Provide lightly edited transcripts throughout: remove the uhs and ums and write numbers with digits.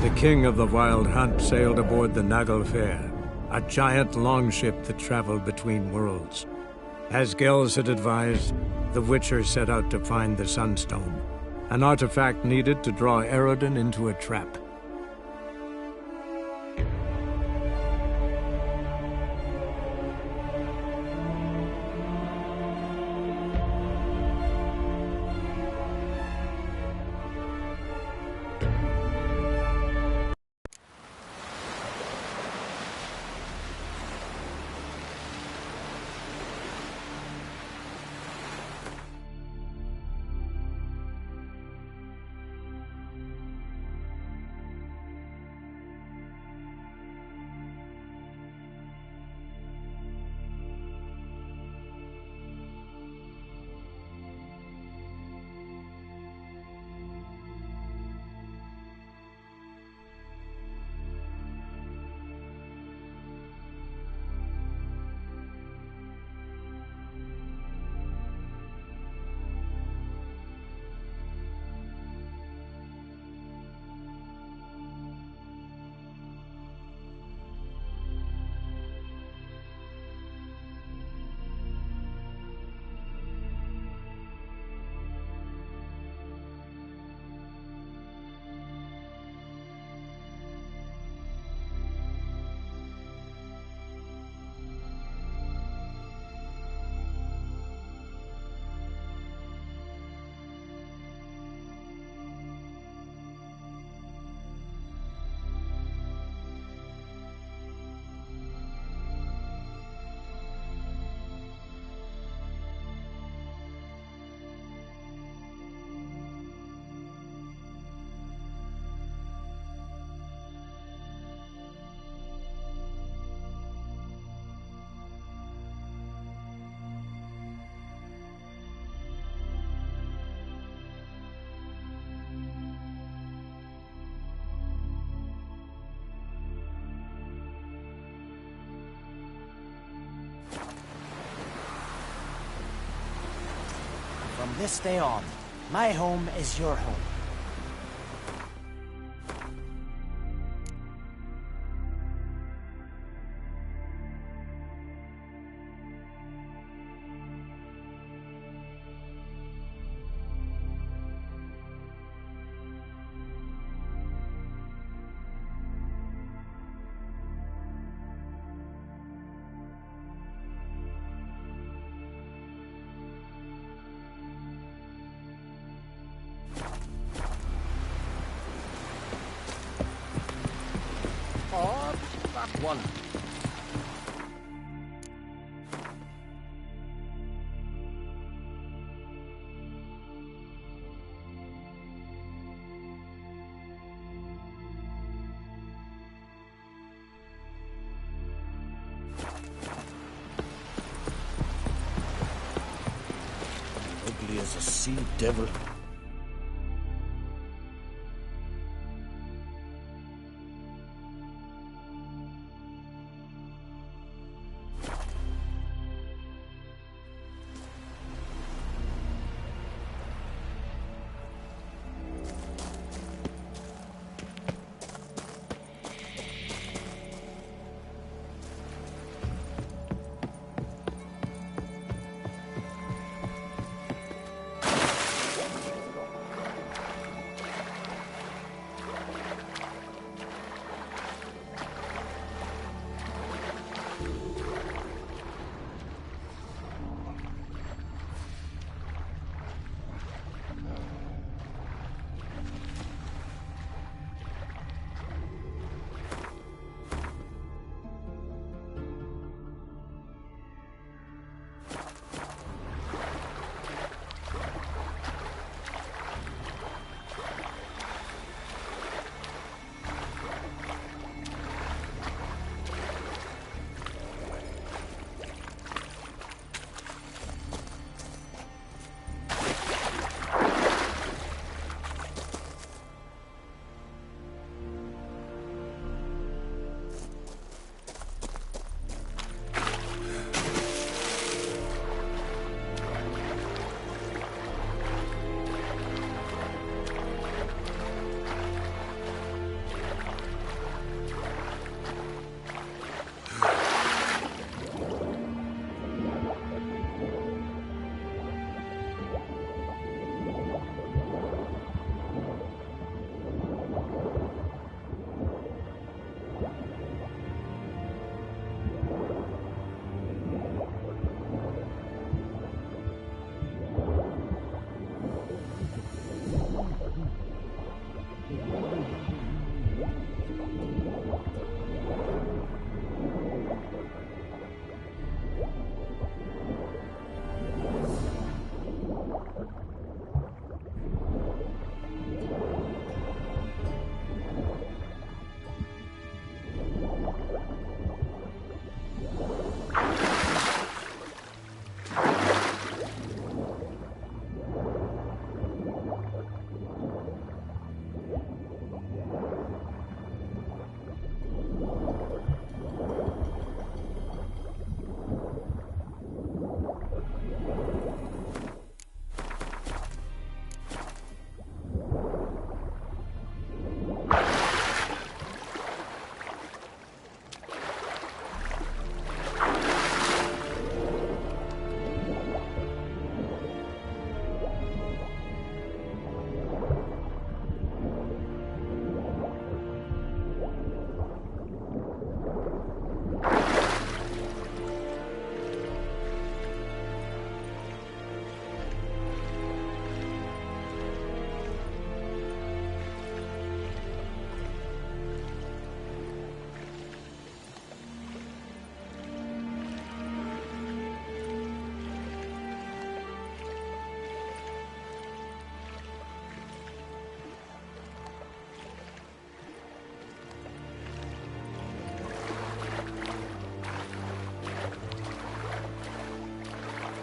The king of the Wild Hunt sailed aboard the Naglfar, a giant longship that traveled between worlds. As Gels had advised, the Witcher set out to find the Sunstone, an artifact needed to draw Eredin into a trap. From this day on, my home is your home. One. Ugly as a sea devil.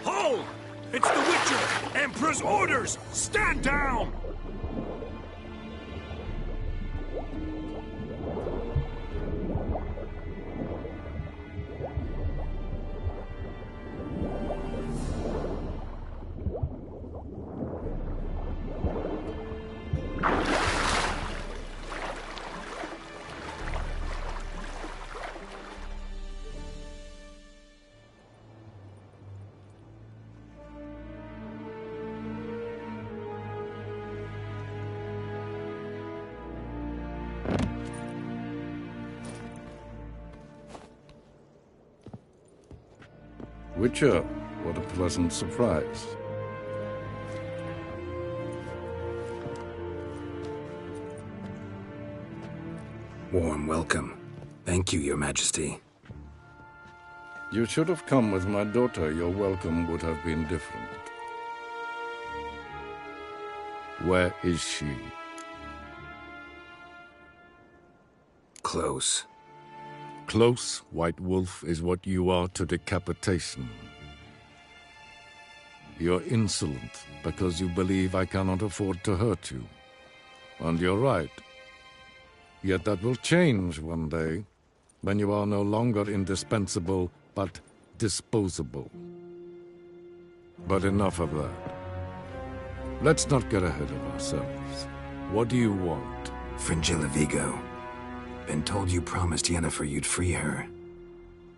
Hold! It's the Witcher! Emperor's orders! Stand down! Witcher, what a pleasant surprise. Warm welcome. Thank you, Your Majesty. You should have come with my daughter. Your welcome would have been different. Where is she? Close. Close, White Wolf, is what you are to decapitation. You're insolent because you believe I cannot afford to hurt you. And you're right. Yet that will change one day, when you are no longer indispensable, but disposable. But enough of that. Let's not get ahead of ourselves. What do you want? Fringilla Vigo. Been told you promised Yennefer you'd free her.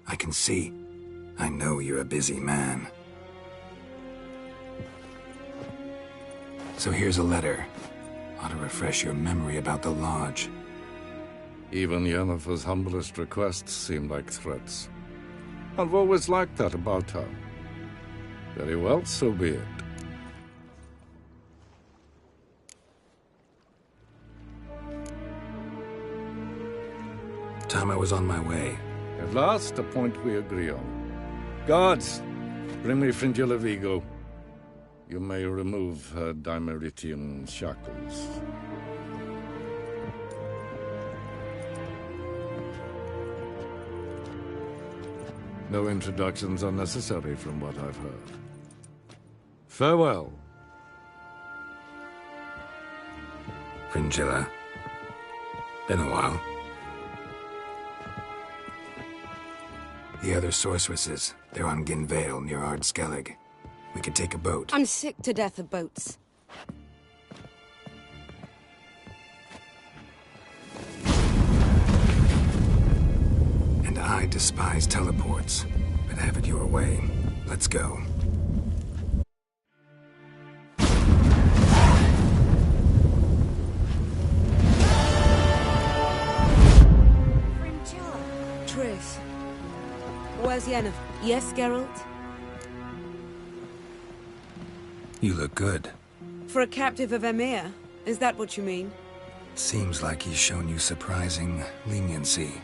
I can see. I know you're a busy man. So here's a letter. Ought to refresh your memory about the Lodge. Even Yennefer's humblest requests seem like threats. I've always liked that about her. Very well, so be it. Time I was on my way. At last, a point we agree on. Guards, bring me Fringilla Vigo. You may remove her Dimeritian shackles. No introductions are necessary from what I've heard. Farewell. Fringilla. Been a while. The other sorceresses, they're on Ginvale near Ardskellig. We could take a boat. I'm sick to death of boats. And I despise teleports, but have it your way. Let's go. Triss. Where's Yennefer? Yes, Geralt? You look good. For a captive of Emir? Is that what you mean? Seems like he's shown you surprising leniency.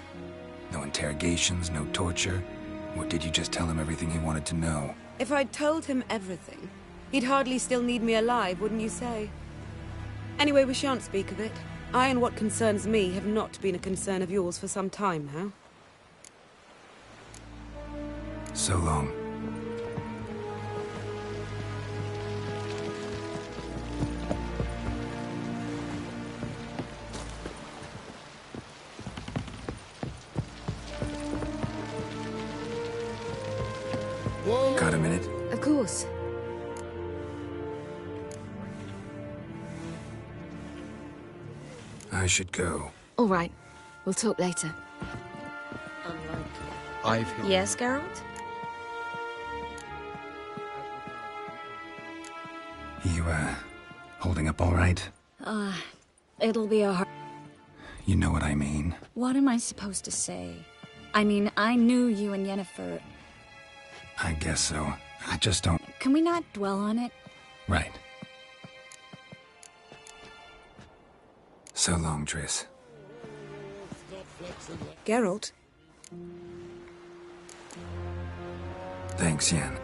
No interrogations, no torture. Or did you just tell him everything he wanted to know? If I'd told him everything, he'd hardly still need me alive, wouldn't you say? Anyway, we shan't speak of it. I and what concerns me have not been a concern of yours for some time now. So long. Got a minute? Of course. I should go. All right. We'll talk later. Yes, Geralt? You, holding up all right? It'll be a hard... You know what I mean. What am I supposed to say? I mean, I knew you and Yennefer... I guess so. I just don't... Can we not dwell on it? Right. So long, Triss. Geralt? Thanks, Yen.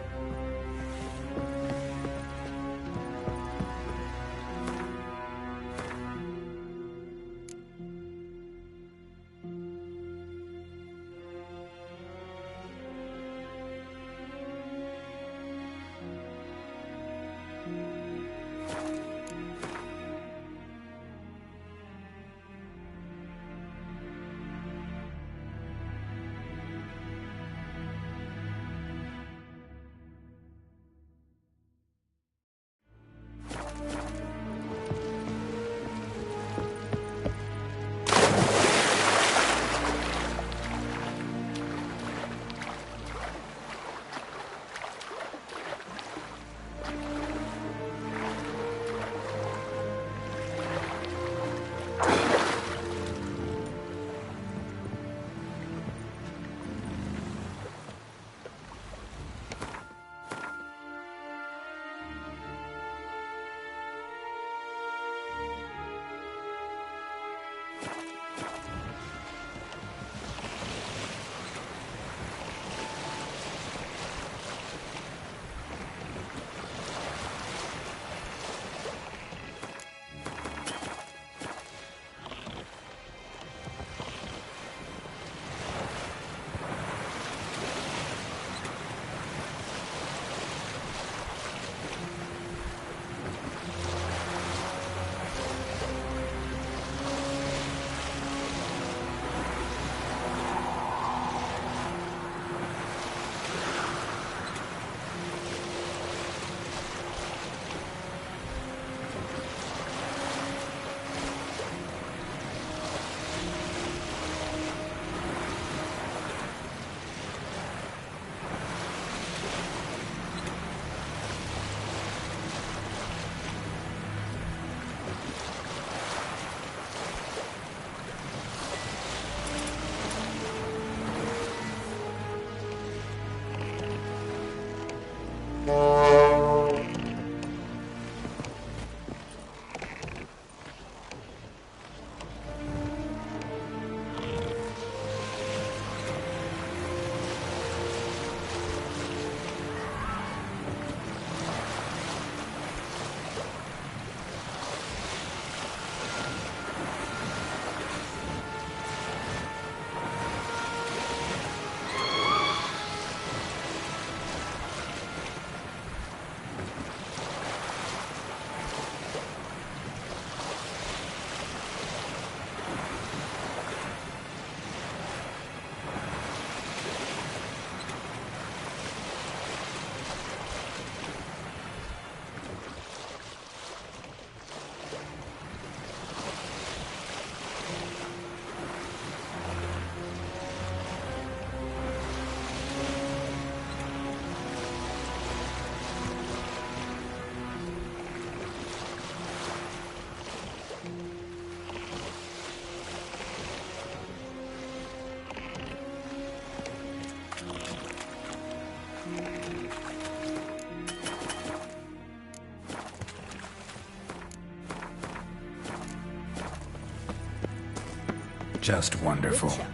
Just wonderful. Witcher.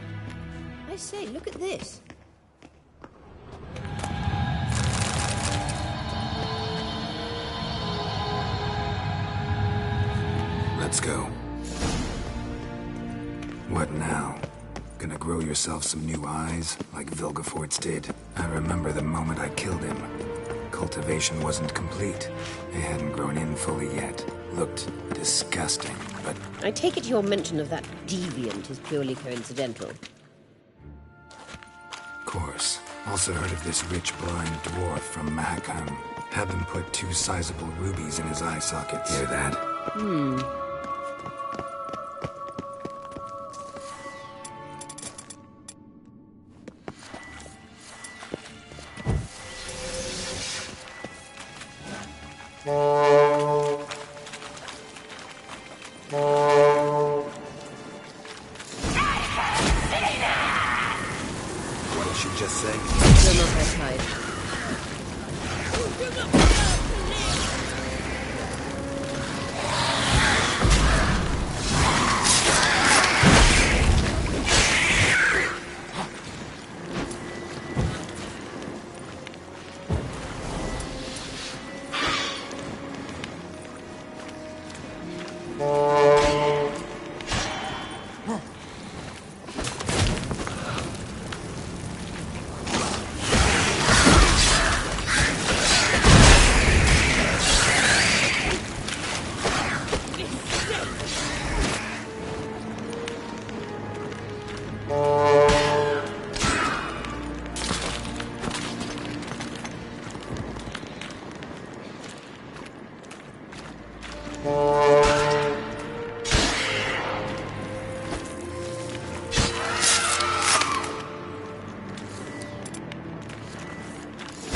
I say, look at this. Let's go. What now? Gonna grow yourself some new eyes, like Vilgefortz did? I remember the moment I killed him. Cultivation wasn't complete. It hadn't grown in fully yet. Looked disgusting, but... I take it your mention of that deviant is purely coincidental. Of course. Also heard of this rich blind dwarf from Mahakam. Had them put 2 sizable rubies in his eye sockets. Hear that? What did she just say? Still not that tight.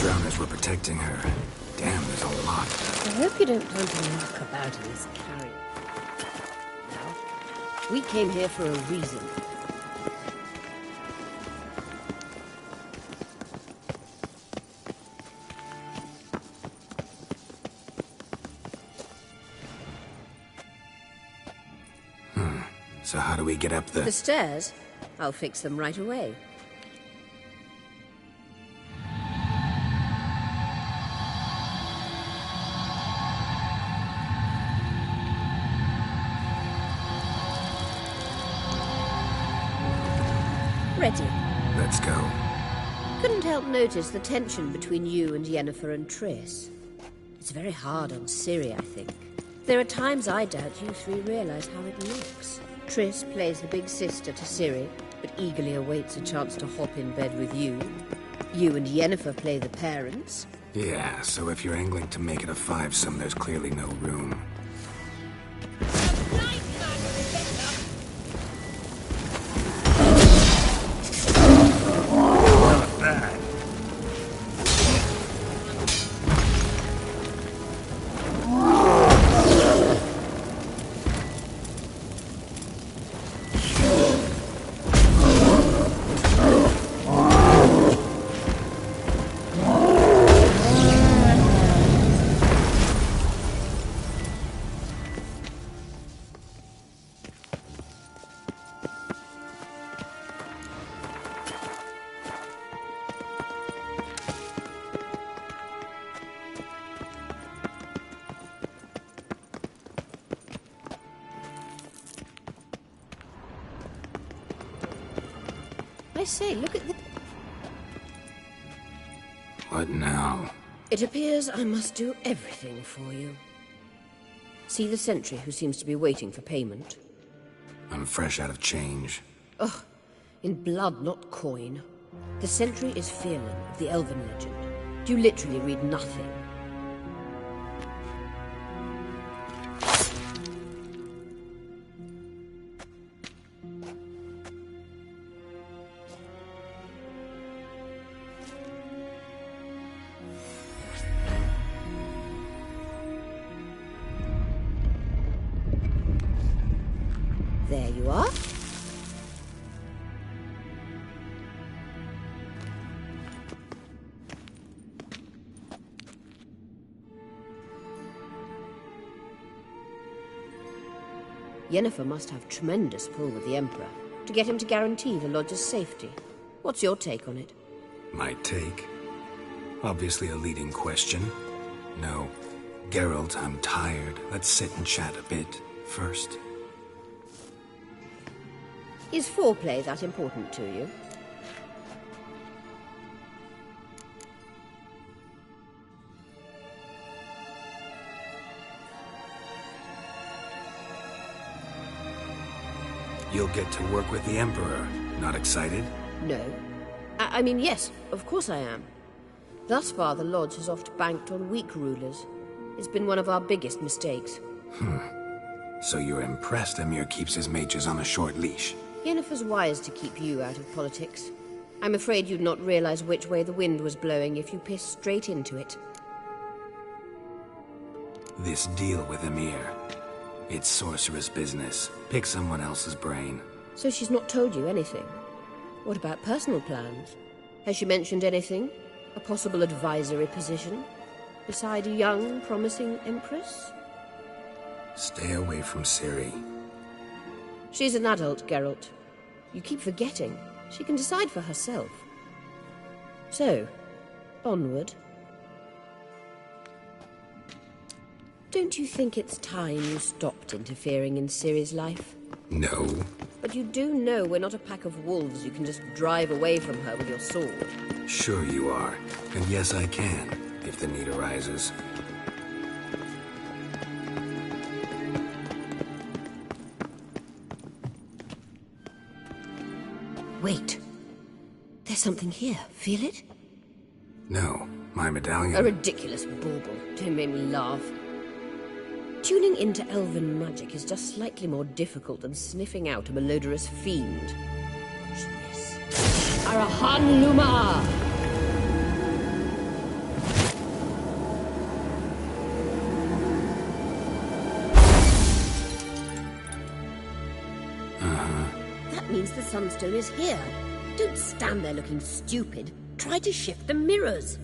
Drowners were protecting her. Damn, there's a lot. I hope you don't plan to knock about in this carriage. Now, we came here for a reason. So how do we get up The stairs? I'll fix them right away. Ready. Let's go. Couldn't help notice the tension between you and Yennefer and Triss. It's very hard on Ciri, I think. There are times I doubt you 3 realize how it looks. Triss plays the big sister to Ciri, but eagerly awaits a chance to hop in bed with you. You and Yennefer play the parents. Yeah, so if you're angling to make it a 5-some, there's clearly no room. I say, look at this. What now? It appears I must do everything for you. See the sentry who seems to be waiting for payment? I'm fresh out of change. Ugh, in blood, not coin. The sentry is Fearlan of the Elven legend. You literally read nothing. There you are. Yennefer must have tremendous pull with the Emperor. To get him to guarantee the Lodge's safety. What's your take on it? My take? Obviously a leading question. No. Geralt, I'm tired. Let's sit and chat a bit first. Is foreplay that important to you? You'll get to work with the Emperor. Not excited? No. I mean, yes, of course I am. Thus far, the Lodge has oft banked on weak rulers. It's been one of our biggest mistakes. So you're impressed Emir keeps his mages on a short leash? Yennefer's wise to keep you out of politics. I'm afraid you'd not realize which way the wind was blowing if you pissed straight into it. This deal with Emir. It's sorceress business. Pick someone else's brain. So she's not told you anything? What about personal plans? Has she mentioned anything? A possible advisory position? Beside a young, promising Empress? Stay away from Ciri. She's an adult, Geralt. You keep forgetting. She can decide for herself. So, onward. Don't you think it's time you stopped interfering in Ciri's life? No. But you do know we're not a pack of wolves you can just drive away from her with your sword. Sure you are. And yes, I can, if the need arises. Wait. There's something here. Feel it? No, my medallion... A ridiculous bauble. Don't make me laugh. Tuning into elven magic is just slightly more difficult than sniffing out a malodorous fiend. Watch this. Arahan Luma! That means the Sunstone is here. Don't stand there looking stupid. Try to shift the mirrors.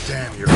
Damn, you're...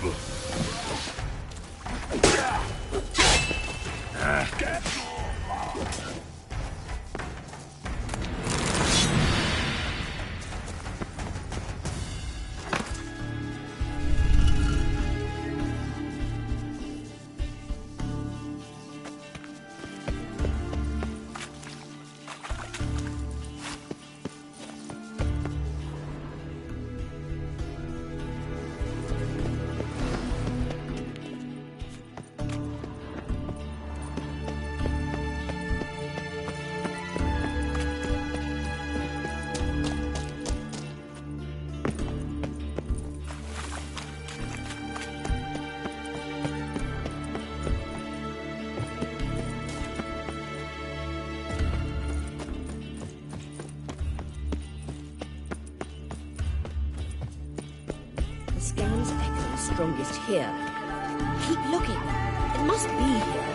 The scan's echo is strongest here. Keep looking. It must be here.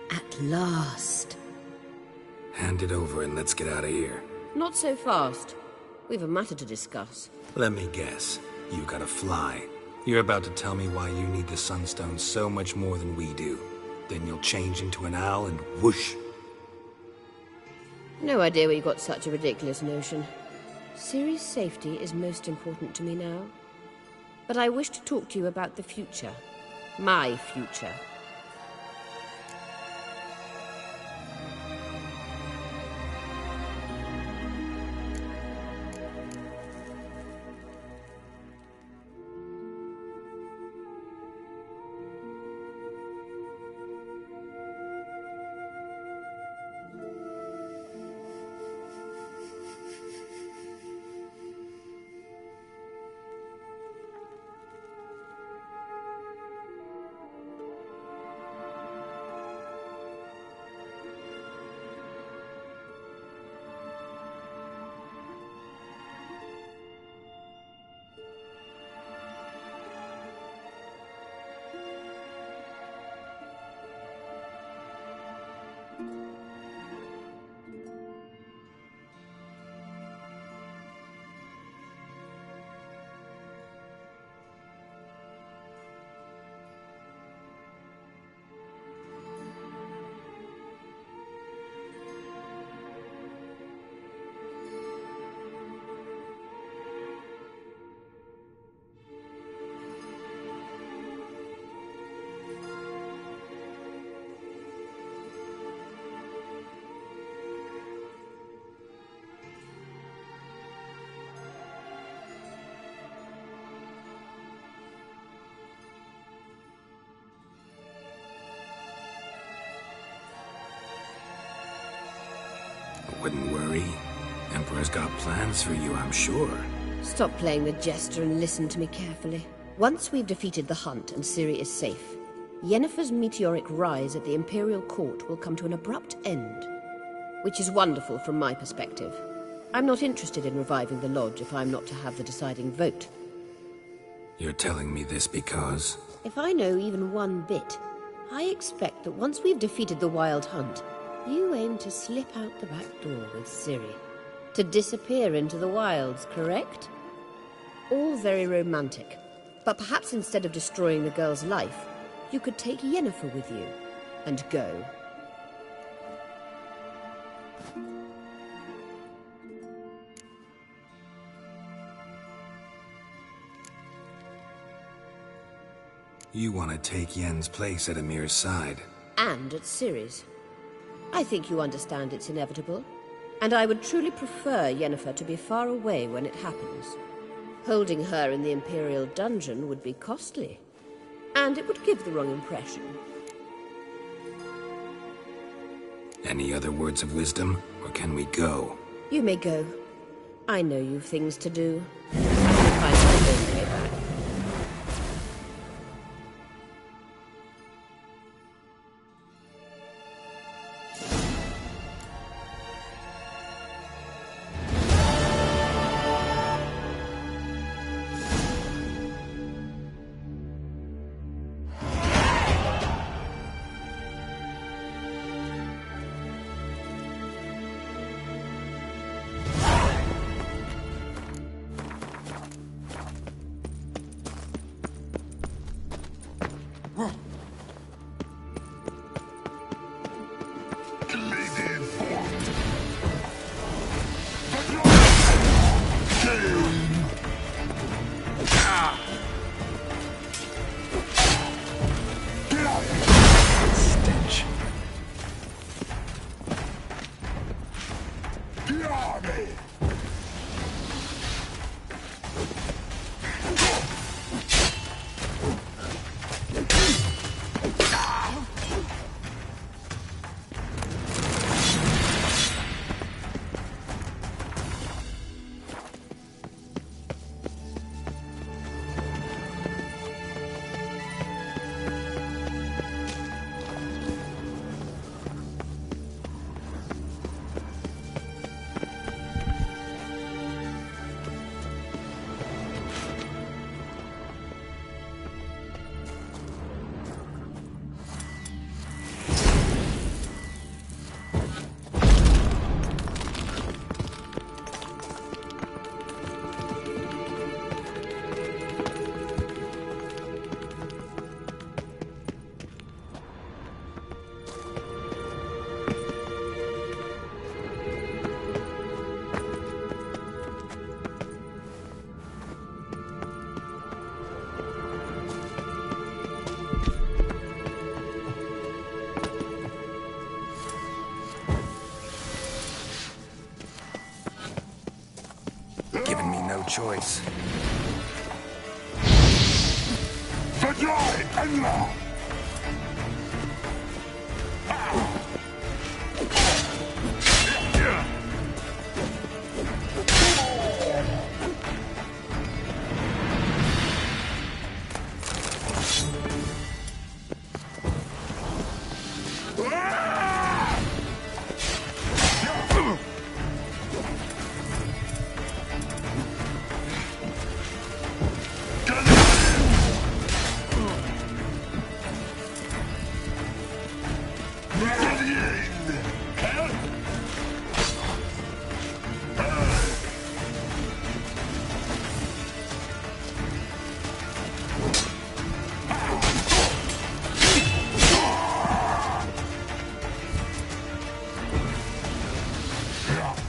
At last. Hand it over and let's get out of here. Not so fast. We've a matter to discuss. Let me guess. You gotta fly. You're about to tell me why you need the Sunstone so much more than we do. Then you'll change into an owl and whoosh. No idea where you got such a ridiculous notion. Ciri's safety is most important to me now. But I wish to talk to you about the future. My future. got plans for you, I'm sure. Stop playing the jester and listen to me carefully. Once we've defeated the hunt and Ciri is safe, Yennefer's meteoric rise at the Imperial Court will come to an abrupt end. Which is wonderful from my perspective. I'm not interested in reviving the Lodge if I'm not to have the deciding vote. You're telling me this because... If I know even one bit, I expect that once we've defeated the Wild Hunt, you aim to slip out the back door with Ciri. To disappear into the wilds, correct? All very romantic. But perhaps instead of destroying the girl's life, you could take Yennefer with you, and go. You want to take Yen's place at Amir's side. And at Ciri's. I think you understand it's inevitable. And I would truly prefer Yennefer to be far away when it happens. Holding her in the Imperial dungeon would be costly. And it would give the wrong impression. Any other words of wisdom, or can we go? You may go. I know you've things to do. I will find my own way back. Giving me no choice. Vajay Allah!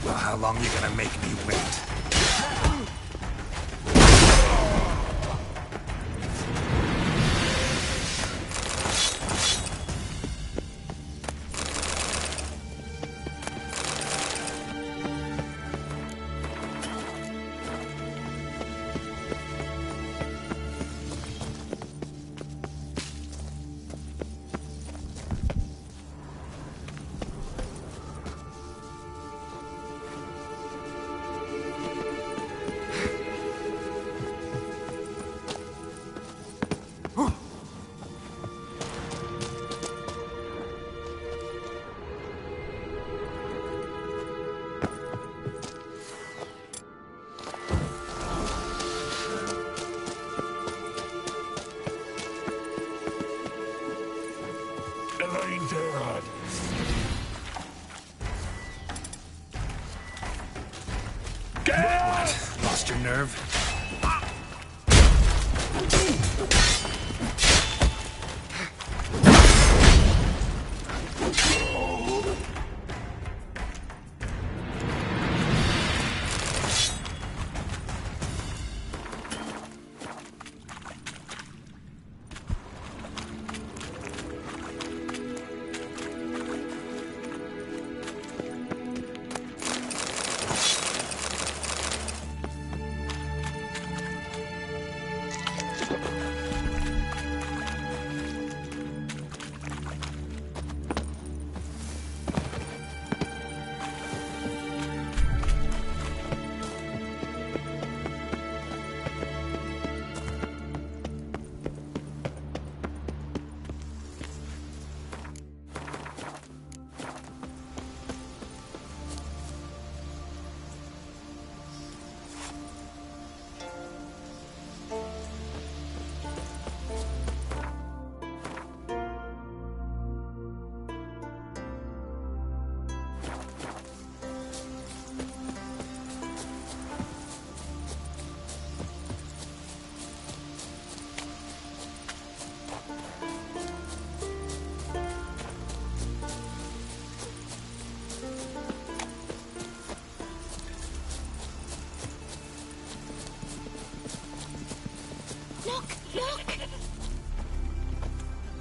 Well, how long you gonna make me wait?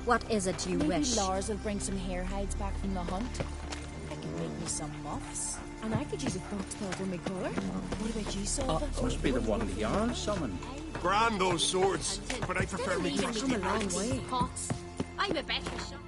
What is it you Maybe wish? Lars will bring some hair hides back from the hunt. I can make me some muffs. And I could use a fox tail for my collar. What about you, Silva? Must be the one Jarl summoned. Grand those swords, but I prefer me Come a long way. I'm a better shot.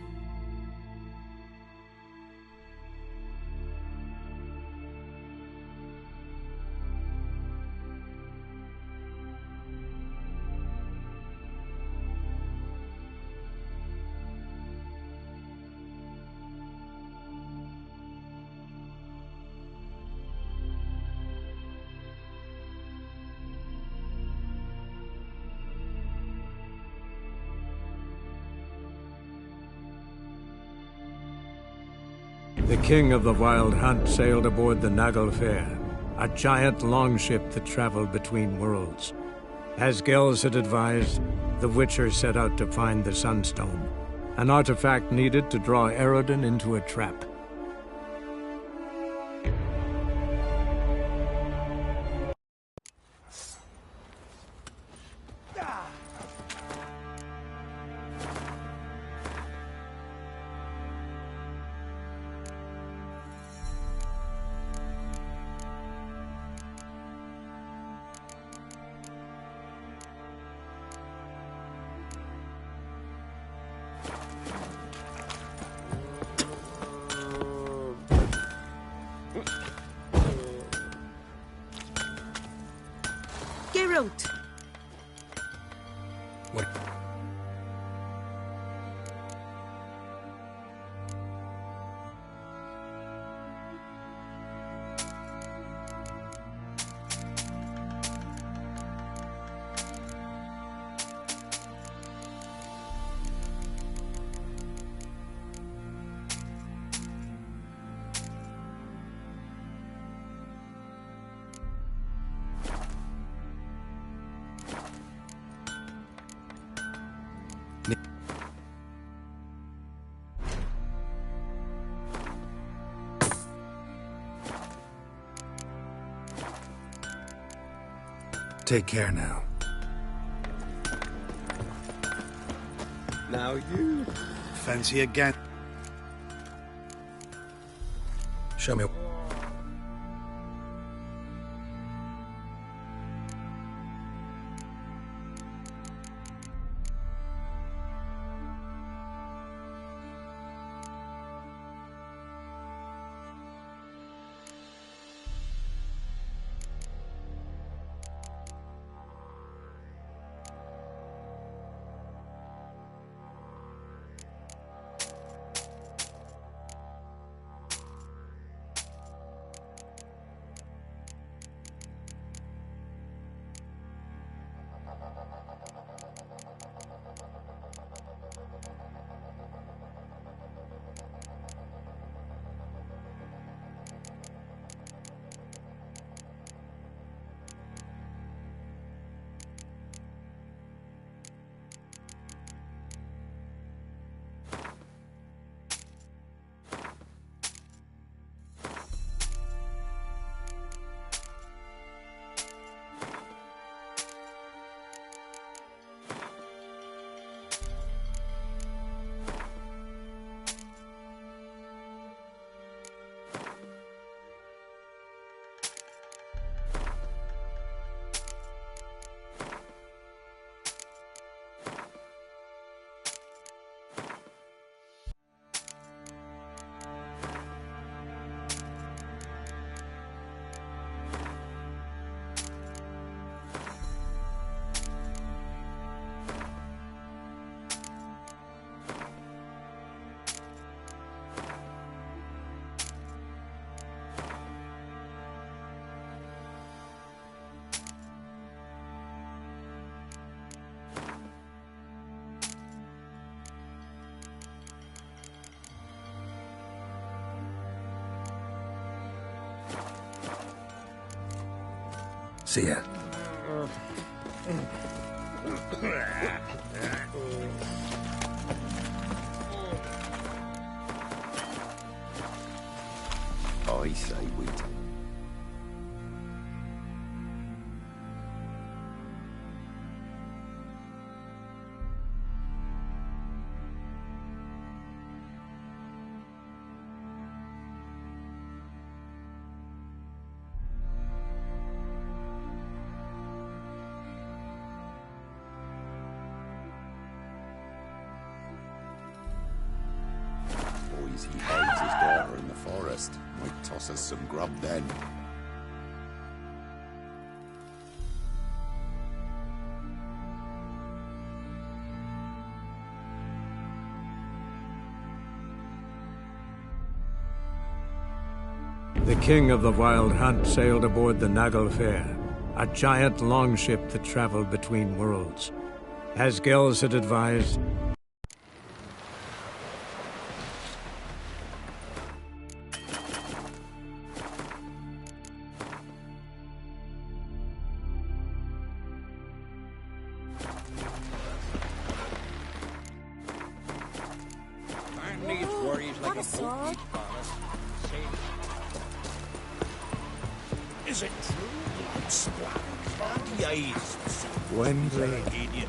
The king of the Wild Hunt sailed aboard the Naglfar, a giant longship that traveled between worlds. As Gels had advised, the Witcher set out to find the Sunstone, an artifact needed to draw Eredin into a trap. Geralt! What? Take care now. Now you. Fancy again? Show me. See ya. I say we... Boys, he hides his daughter in the forest. Might toss us some grub then. The king of the Wild Hunt sailed aboard the Naglfar, a giant longship that traveled between worlds. As Gels had advised, Is it true? Blood splat, candy eyes. Wembley. Idiot.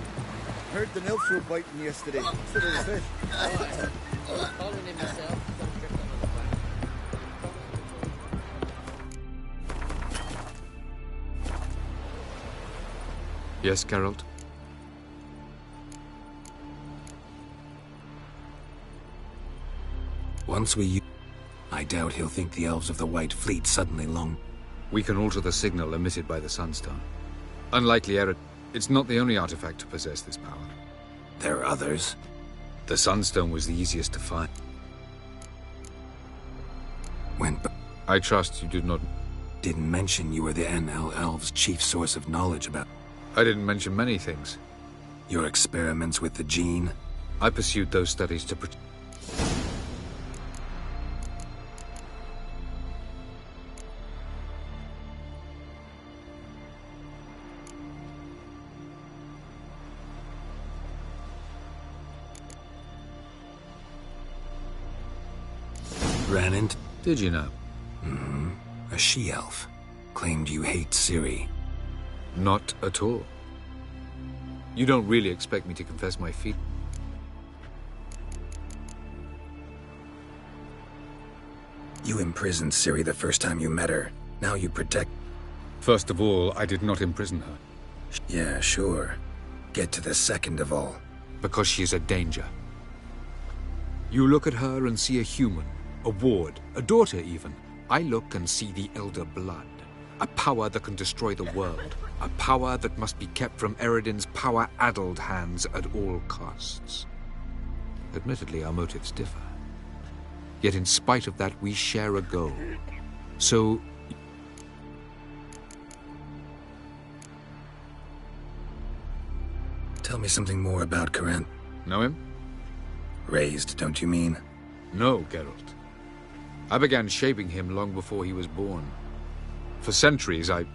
Heard the nilf were biting yesterday. Instead of the fish. Calling him himself. Yes, Geralt? Once I doubt he'll think the elves of the White Fleet suddenly long. We can alter the signal emitted by the Sunstone. Unlikely error. It's not the only artifact to possess this power. There are others. The Sunstone was the easiest to find. I trust you did not... Didn't mention you were the NL Elves' chief source of knowledge about... I didn't mention many things. Your experiments with the gene? I pursued those studies to protect... Ran into... Did you know? Mm-hmm. A she-elf. Claimed you hate Ciri. Not at all. You don't really expect me to confess my feet. You imprisoned Ciri the first time you met her. Now you protect... First of all, I did not imprison her. Yeah, sure. Get to the second of all. Because she is a danger. You look at her and see a human, a ward, a daughter even. I look and see the Elder Blood. A power that can destroy the world. A power that must be kept from Eredin's power-addled hands at all costs. Admittedly, our motives differ. Yet in spite of that, we share a goal. So... Tell me something more about Corinth. Know him? Raised, don't you mean? No, Geralt. I began shaping him long before he was born. For centuries, I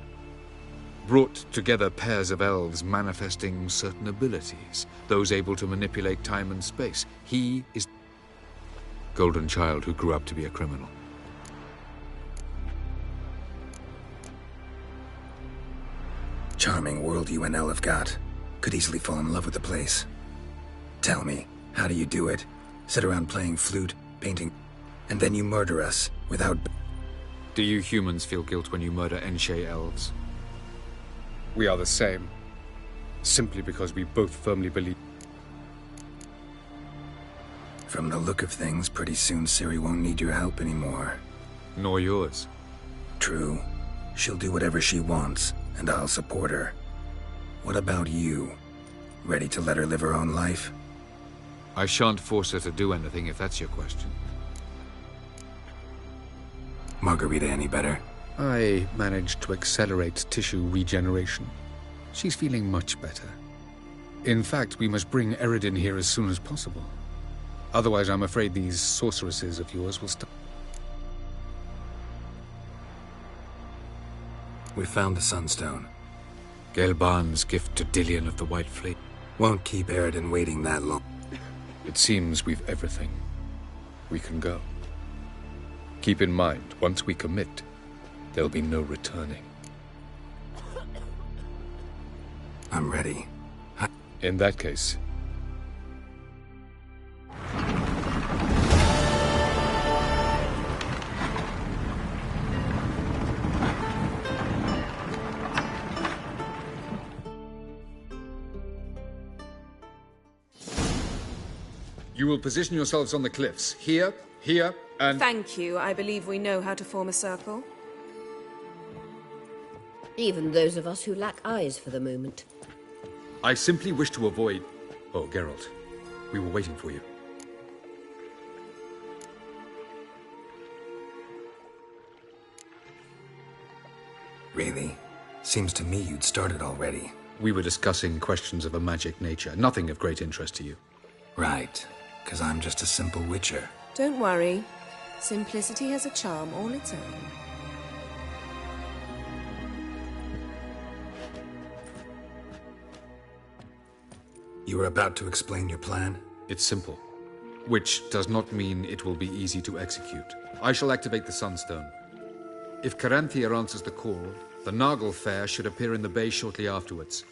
brought together pairs of elves manifesting certain abilities, those able to manipulate time and space. He is golden child who grew up to be a criminal. Charming world you and Elle have got. Could easily fall in love with the place. Tell me, how do you do it? Sit around playing flute, painting, and then you murder us without... Do you humans feel guilt when you murder Enshe elves? We are the same. Simply because we both firmly believe... From the look of things, pretty soon Ciri won't need your help anymore. Nor yours. True. She'll do whatever she wants, and I'll support her. What about you? Ready to let her live her own life? I shan't force her to do anything if that's your question. Margarita any better? I managed to accelerate tissue regeneration. She's feeling much better. In fact, we must bring Eredin here as soon as possible. Otherwise, I'm afraid these sorceresses of yours will stop. We found the Sunstone. Gelban's gift to Dillion of the White Fleet. Won't keep Eridan waiting that long. It seems we've everything. We can go. Keep in mind, once we commit, there'll be no returning. I'm ready. In that case... You will position yourselves on the cliffs. Here, here, and... Thank you. I believe we know how to form a circle. Even those of us who lack eyes for the moment. I simply wish to avoid... Oh, Geralt. We were waiting for you. Really? Seems to me you'd started already. We were discussing questions of a magic nature. Nothing of great interest to you. Right. 'Cause I'm just a simple witcher. Don't worry. Simplicity has a charm all its own. You were about to explain your plan? It's simple. Which does not mean it will be easy to execute. I shall activate the Sunstone. If Caranthia answers the call, the Naglfar should appear in the bay shortly afterwards.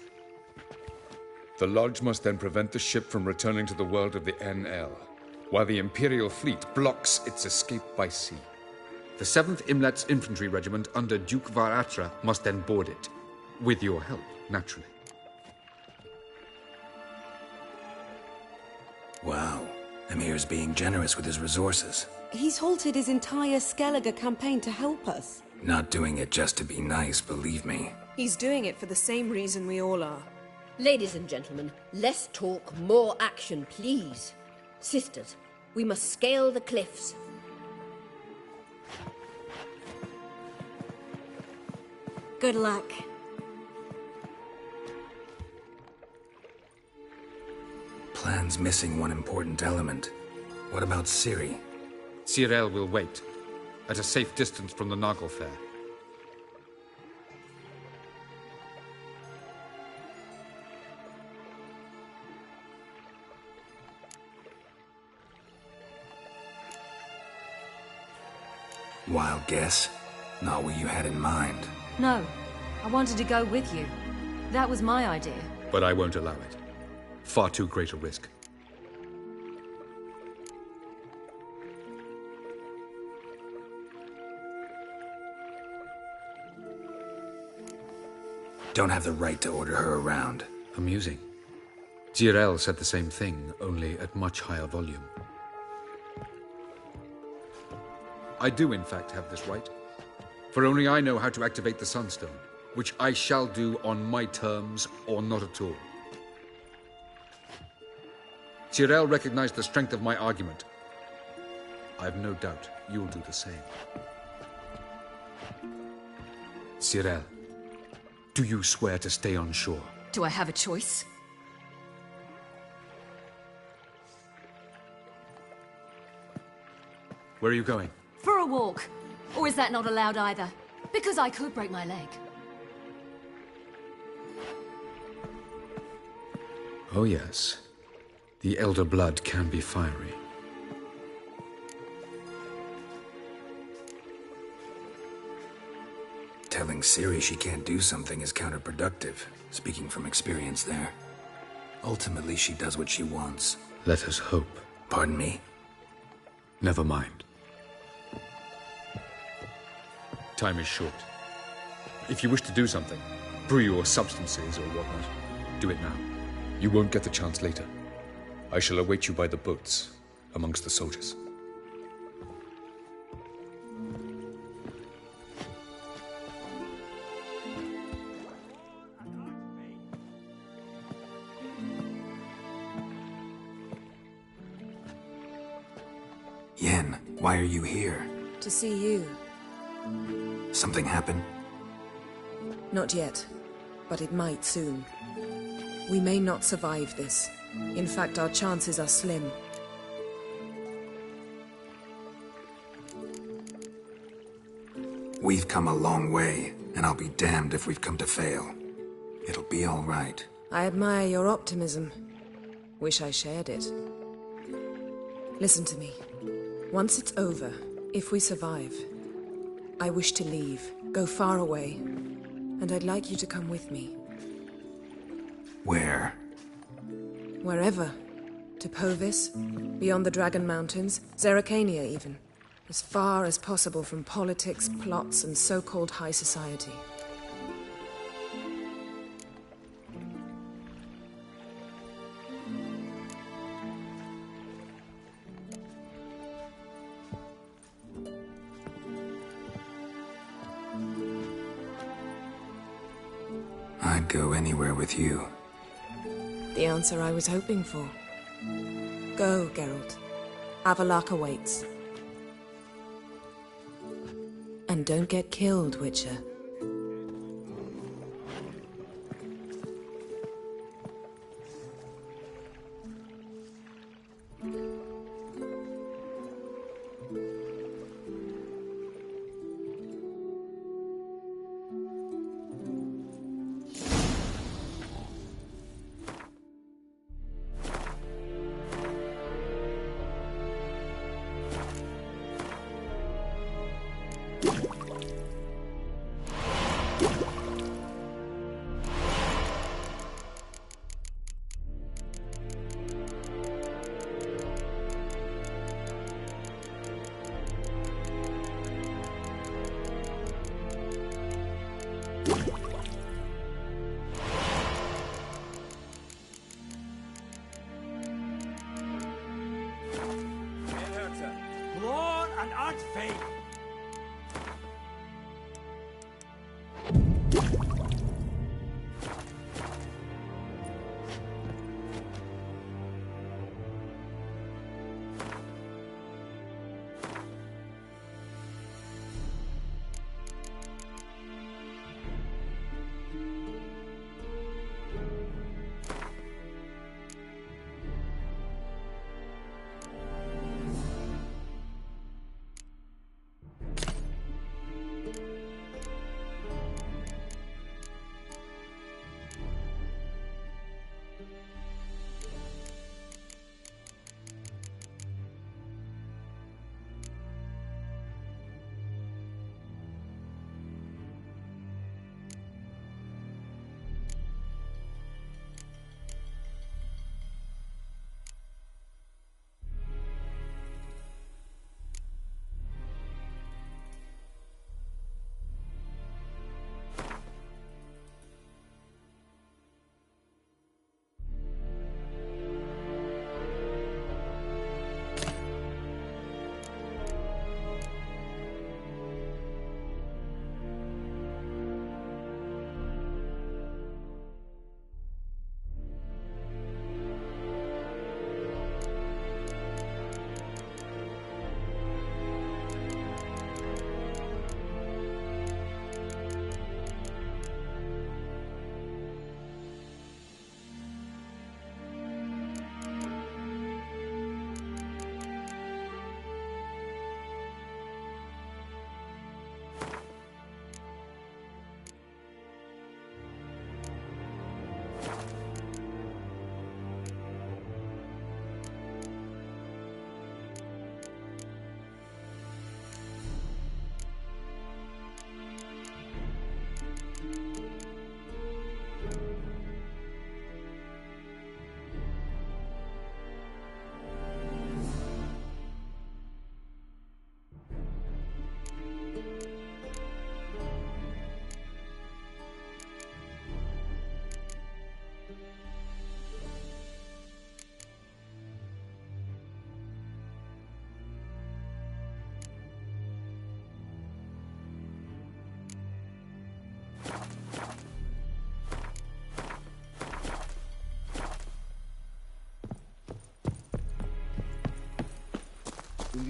The Lodge must then prevent the ship from returning to the world of the NL, while the Imperial fleet blocks its escape by sea. The 7th Imlet's Infantry Regiment under Duke Varatra must then board it. With your help, naturally. Wow. Emir's being generous with his resources. He's halted his entire Skellige campaign to help us. Not doing it just to be nice, believe me. He's doing it for the same reason we all are. Ladies and gentlemen, less talk, more action, please. Sisters, we must scale the cliffs. Good luck. Plan's missing one important element. What about Ciri? Cyril will wait, at a safe distance from the Naglfar. Wild guess? Not what you had in mind. No, I wanted to go with you. That was my idea. But I won't allow it. Far too great a risk. Don't have the right to order her around. Amusing. Cyril said the same thing, only at much higher volume. I do, in fact, have this right. For only I know how to activate the Sunstone, which I shall do on my terms or not at all. Cyril recognized the strength of my argument. I have no doubt you'll do the same. Cyril, do you swear to stay on shore? Do I have a choice? Where are you going? For a walk. Or is that not allowed either? Because I could break my leg. Oh yes. The elder blood can be fiery. Telling Ciri she can't do something is counterproductive, speaking from experience there. Ultimately, she does what she wants. Let us hope. Pardon me? Never mind. Time is short. If you wish to do something, brew your substances or whatnot, do it now. You won't get the chance later. I shall await you by the boats, amongst the soldiers. Yen, why are you here? To see you. Something happen? Not yet, but it might soon. We may not survive this. In fact, our chances are slim. We've come a long way, and I'll be damned if we've come to fail. It'll be all right. I admire your optimism. Wish I shared it. Listen to me. Once it's over, if we survive, I wish to leave, go far away, and I'd like you to come with me. Where? Wherever. To Povis, beyond the Dragon Mountains, Zeracania even. As far as possible from politics, plots, and so-called high society. I'd go anywhere with you. The answer I was hoping for. Go, Geralt. Avalok awaits. And don't get killed, Witcher. Glor and art fate.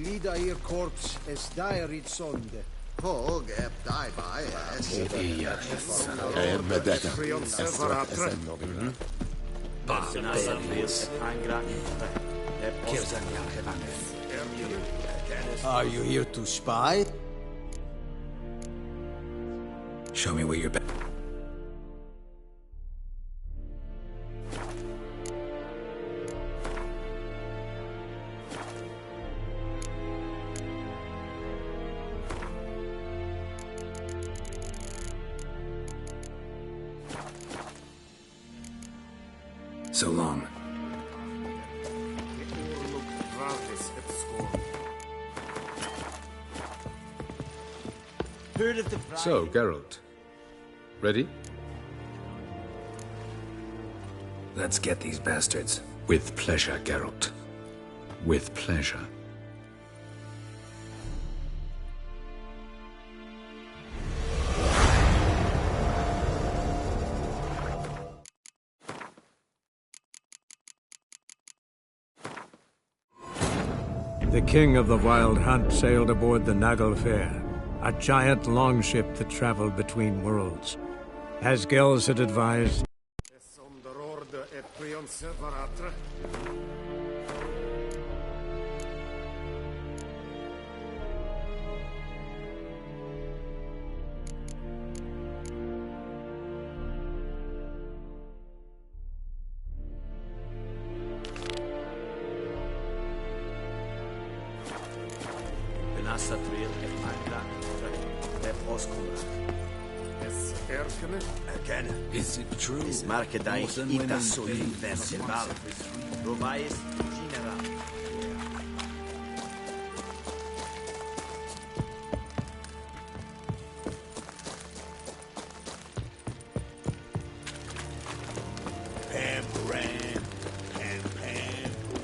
Lida ihr Korps es dairit sonde. Hog eb dai bai es. Medetta. Are you here to spy? Show me where you're So long. So, Geralt. Ready? Let's get these bastards. With pleasure, Geralt. With pleasure. The king of the Wild Hunt sailed aboard the Naglfar, a giant longship that traveled between worlds. As Gels had advised, Is it true?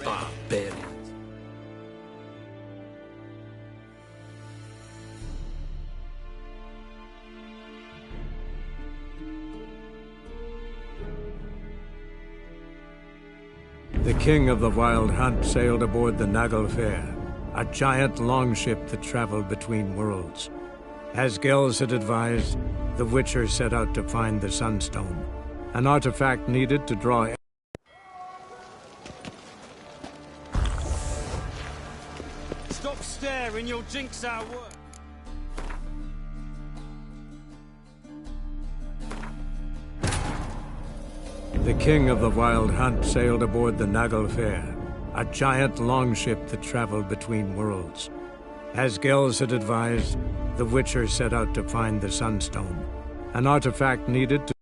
Barbarians. the king of the Wild Hunt sailed aboard the Naglfar, a giant longship that traveled between worlds. As Gels had advised, the Witcher set out to find the Sunstone, an artifact needed to draw... Stop staring, you'll jinx our work. The king of the Wild Hunt sailed aboard the Naglfar, a giant longship that traveled between worlds. As Gels had advised, the Witcher set out to find the Sunstone, an artifact needed to...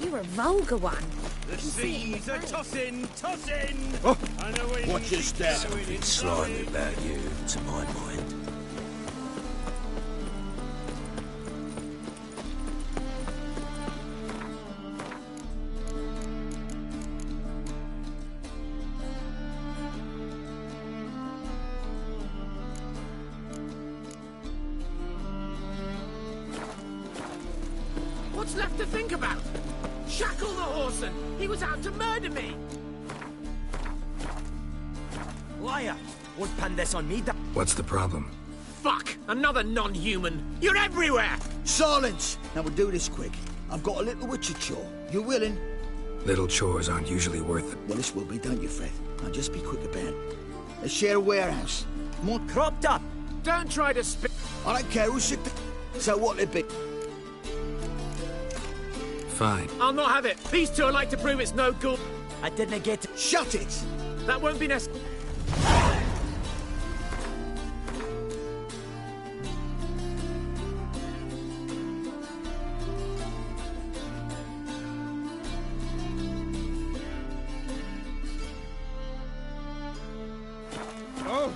You're a vulgar one. The seas are tossing, tossing! Oh, I know where you watch your step. something slimy about you, to my mind. What's left to think about? Shackle the Horson! He was out to murder me! Liar! Won't pin this on me, What's the problem? Fuck! Another non-human! You're everywhere! Silence! Now we'll do this quick. I've got a little witcher chore. You willing? Little chores aren't usually worth it. Well, this will be, don't you, Fred? Now just be quick about it. Let's share a warehouse. More cropped up! Don't try to spit. I don't care who's sick. So what'll it be? Fine. I'll not have it. These two are like to prove it's no good. I didn't get to... Shut it! That won't be necessary. Oh!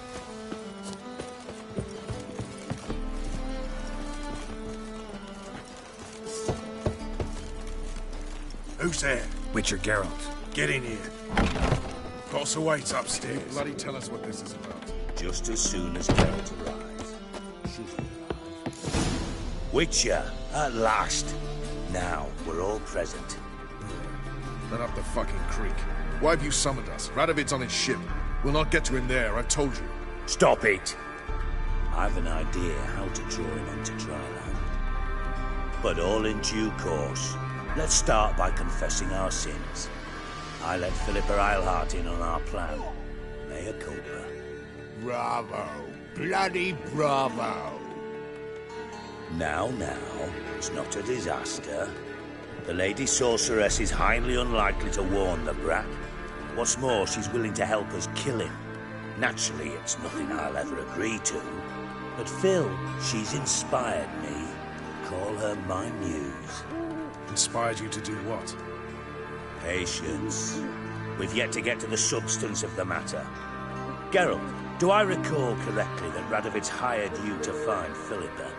Who's there? Witcher Geralt. Get in here. Boss awaits upstairs. Bloody tell us what this is about. Just as soon as Geralt arrives. Should he arrive? Witcher, at last. Now, we're all present. Run up the fucking creek. Why have you summoned us? Radovid's on his ship. We'll not get to him there, I've told you. Stop it! I've an idea how to draw him onto dry land. But all in due course. Let's start by confessing our sins. I let Philippa Eilhart in on our plan. Mea culpa. Bravo. Bloody bravo. Now, it's not a disaster. The Lady Sorceress is highly unlikely to warn the brat. What's more, she's willing to help us kill him. Naturally, it's nothing I'll ever agree to. But Phil, she's inspired me. Call her my muse. Inspired you to do what? Patience. We've yet to get to the substance of the matter. Geralt, do I recall correctly that Radovid's hired you to find Philippa?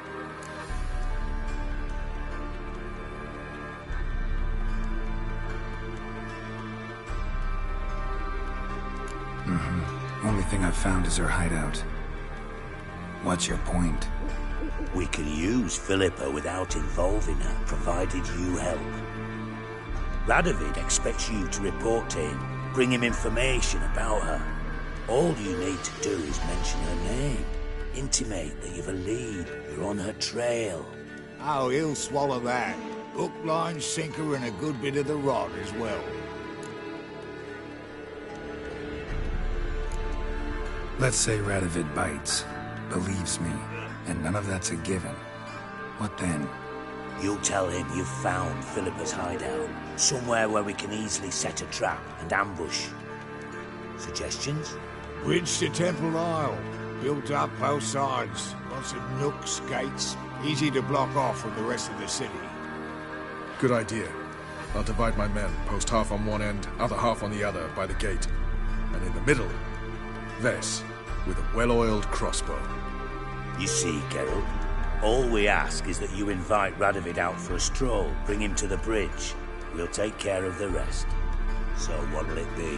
Only thing I've found is her hideout. What's your point? We can use Philippa without involving her, provided you help. Radovid expects you to report to him, bring him information about her. All you need to do is mention her name. Intimate that you've a lead, you're on her trail. Oh, he'll swallow that. Hook, line, sinker, and a good bit of the rod as well. Let's say Radovid bites, believes me, and none of that's a given. What then? You'll tell him you've found Philippa's hideout, somewhere where we can easily set a trap and ambush. Suggestions? Bridge to Temple Isle. Built up both sides. Lots of nooks, gates. Easy to block off from the rest of the city. Good idea. I'll divide my men, post half on one end, other half on the other, by the gate. And in the middle, Vess, with a well-oiled crossbow. You see, Geralt, all we ask is that you invite Radovid out for a stroll, bring him to the bridge. We'll take care of the rest. So what'll it be?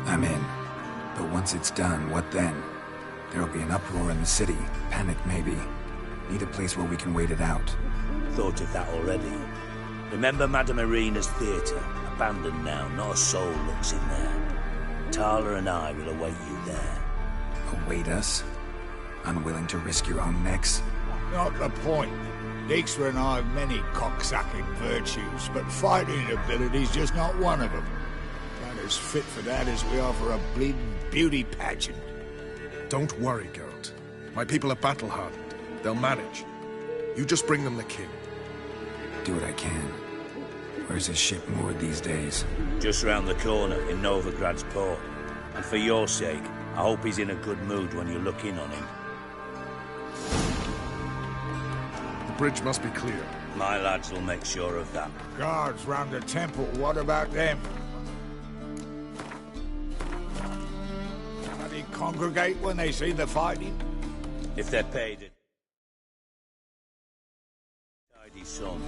I'm in. But once it's done, what then? There'll be an uproar in the city. Panic, maybe. Need a place where we can wait it out. Thought of that already. Remember Madame Irina's theatre? Abandoned now, not a soul looks in there. Tala and I will await you there. Await us? Unwilling to risk your own necks? Not the point. Dijkstra and I have many cocksucking virtues, but fighting ability's just not one of them. Not as fit for that as we are for a bleeding beauty pageant. Don't worry, Geralt. My people are battle-hardened. They'll manage. You just bring them the king. Do what I can. Where's his ship moored these days? Just round the corner, in Novigrad's port. And for your sake, I hope he's in a good mood when you look in on him. The bridge must be clear. My lads will make sure of that. Guards round the temple, what about them? Do they congregate when they see the fighting? If they're paid a tidy sum,